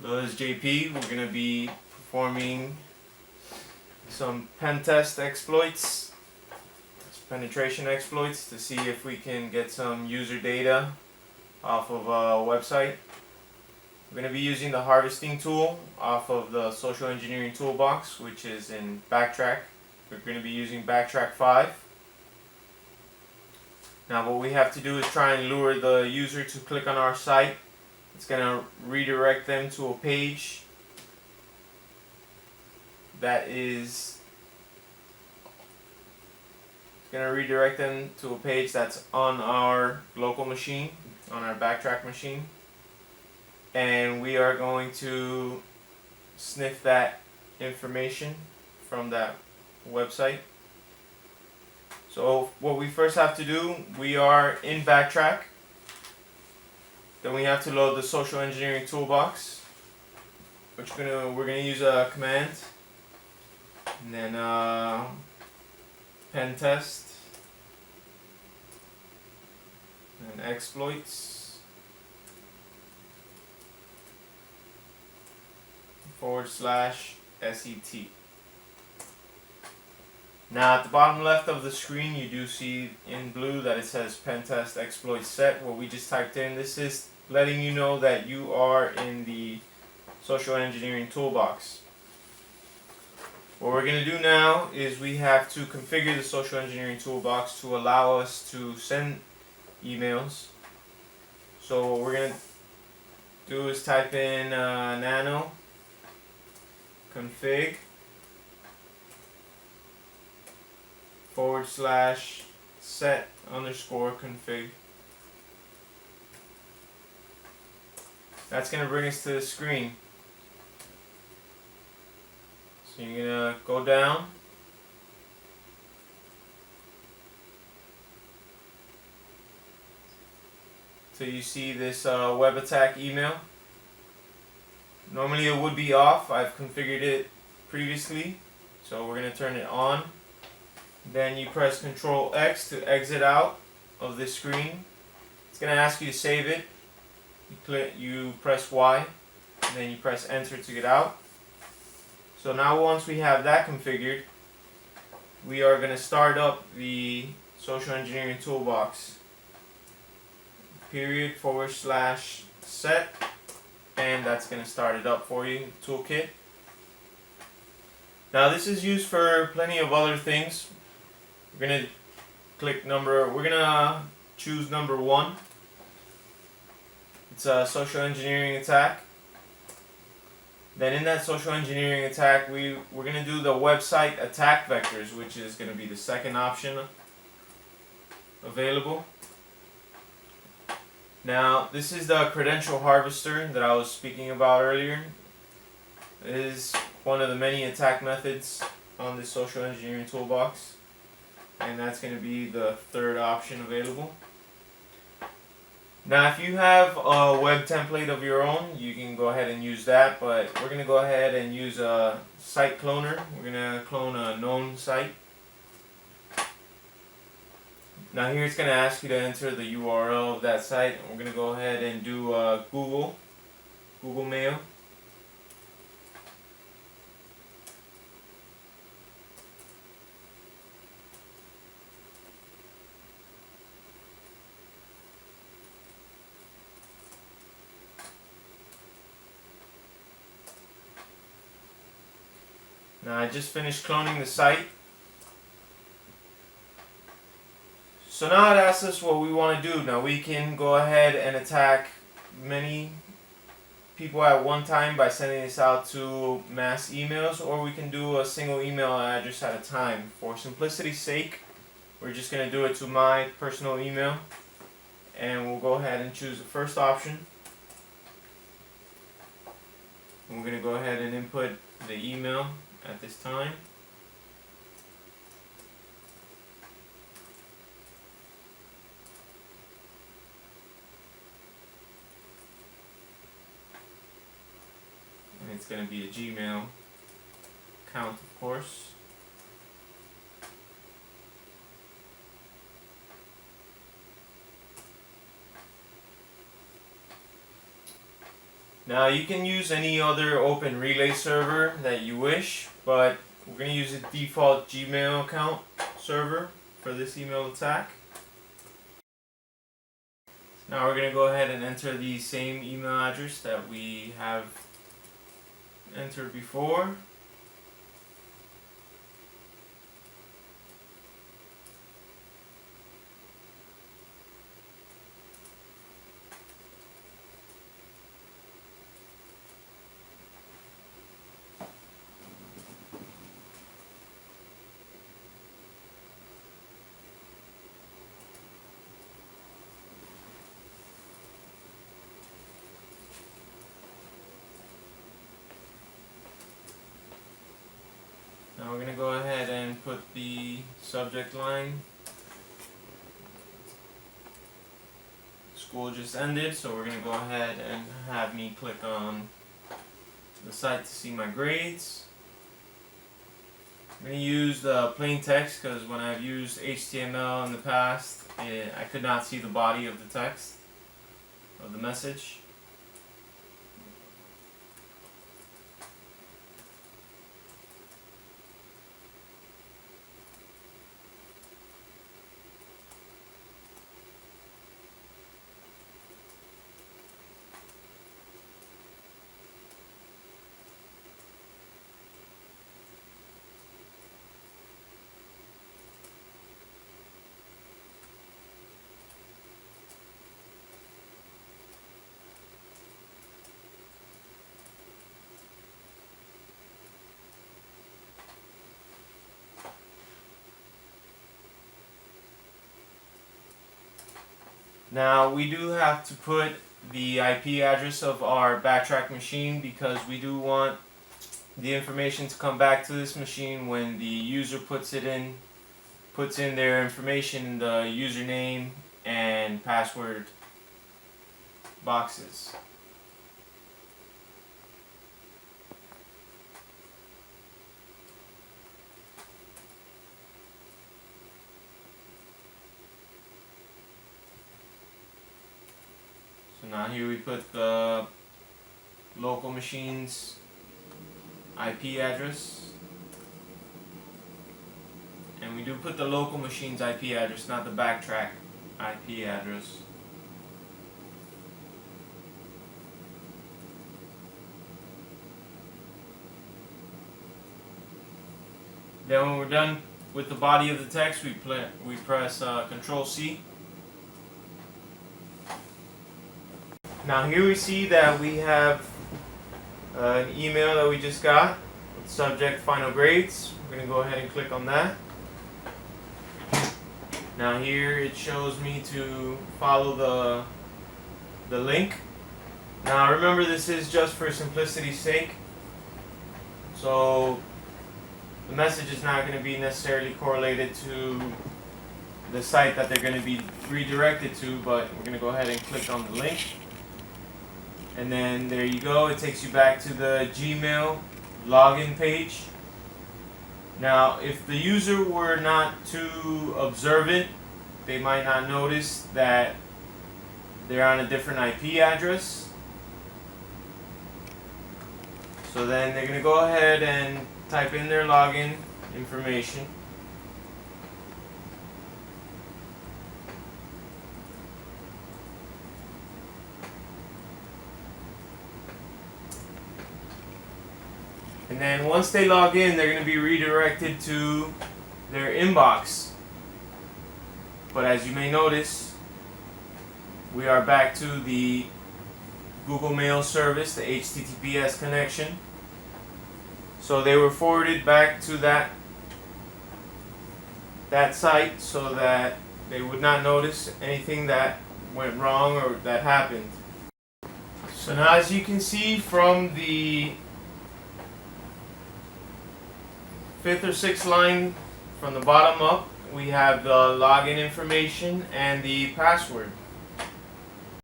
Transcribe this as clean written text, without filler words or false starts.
Hello, this is JP. We're going to be performing some pen test exploits, penetration exploits, to see if we can get some user data off of a website. We're going to be using the harvesting tool off of the social engineering toolbox, which is in Backtrack. We're going to be using Backtrack 5. Now what we have to do is try and lure the user to click on our site. It's going to redirect them to a page that is that's on our local machine, on our Backtrack machine, and we are going to sniff that information from that website. So what we first have to do, we are in Backtrack. Then we have to load the social engineering toolbox, which we're gonna use a command, and then pen test, and exploits /set. Now at the bottom left of the screen, you do see in blue that it says pen test exploit set. What we just typed in, this is letting you know that you are in the social engineering toolbox. What we're going to do now is we have to configure the social engineering toolbox to allow us to send emails. So what we're going to do is type in nano config /set_config. That's going to bring us to the screen. So you're going to go down. So you see this web attack email. Normally it would be off. I've configured it previously. So we're going to turn it on. Then you press Control X to exit out of this screen. It's going to ask you to save it. You press Y, and then you press Enter to get out. So now once we have that configured, we are going to start up the social engineering toolbox. /set, and that's going to start it up for you, Toolkit. Now this is used for plenty of other things. We're going to choose number 1. It's a social engineering attack. Then in that social engineering attack, we're going to do the website attack vectors, which is going to be the second option available. Now this is the credential harvester that I was speaking about earlier. It is one of the many attack methods on this social engineering toolbox, and that's going to be the third option available. Now if you have a web template of your own, you can go ahead and use that, but we're going to go ahead and use a site cloner. We're going to clone a known site. Now here it's going to ask you to enter the URL of that site. We're going to go ahead and do Google Mail. Now I just finished cloning the site. So now it asks us what we want to do. Now we can go ahead and attack many people at one time by sending this out to mass emails, or we can do a single email address at a time. For simplicity's sake, we're just going to do it to my personal email, and we'll go ahead and choose the first option. And we're going to go ahead and input the email at this time. And it's going to be a Gmail account, of course. Now you can use any other open relay server that you wish, but we're going to use a default Gmail account server for this email attack. Now we're going to go ahead and enter the same email address that we have entered before. Now we're going to go ahead and put the subject line. School just ended, so we're going to go ahead and have me click on the site to see my grades. I'm going to use the plain text because when I've used HTML in the past, I could not see the body of the text of the message. Now we do have to put the IP address of our Backtrack machine because we do want the information to come back to this machine when the user puts in their information, the username and password boxes. So now here we put the local machine's IP address. And we do put the local machine's IP address, not the Backtrack IP address. Then when we're done with the body of the text, we press Control C. Now here we see that we have an email that we just got with subject final grades. We're going to go ahead and click on that. Now here it shows me to follow the link. Now remember, this is just for simplicity's sake. So the message is not going to be necessarily correlated to the site that they're going to be redirected to, but we're going to go ahead and click on the link. And then there you go, it takes you back to the Gmail login page. Now, if the user were not too observant, they might not notice that they're on a different IP address. So then they're going to go ahead and type in their login information. And then once they log in, they're going to be redirected to their inbox. But as you may notice, we are back to the Google Mail service, the HTTPS connection. So they were forwarded back to that site so that they would not notice anything that went wrong or that happened. So now, as you can see from the 5th or 6th line from the bottom up, we have the login information and the password.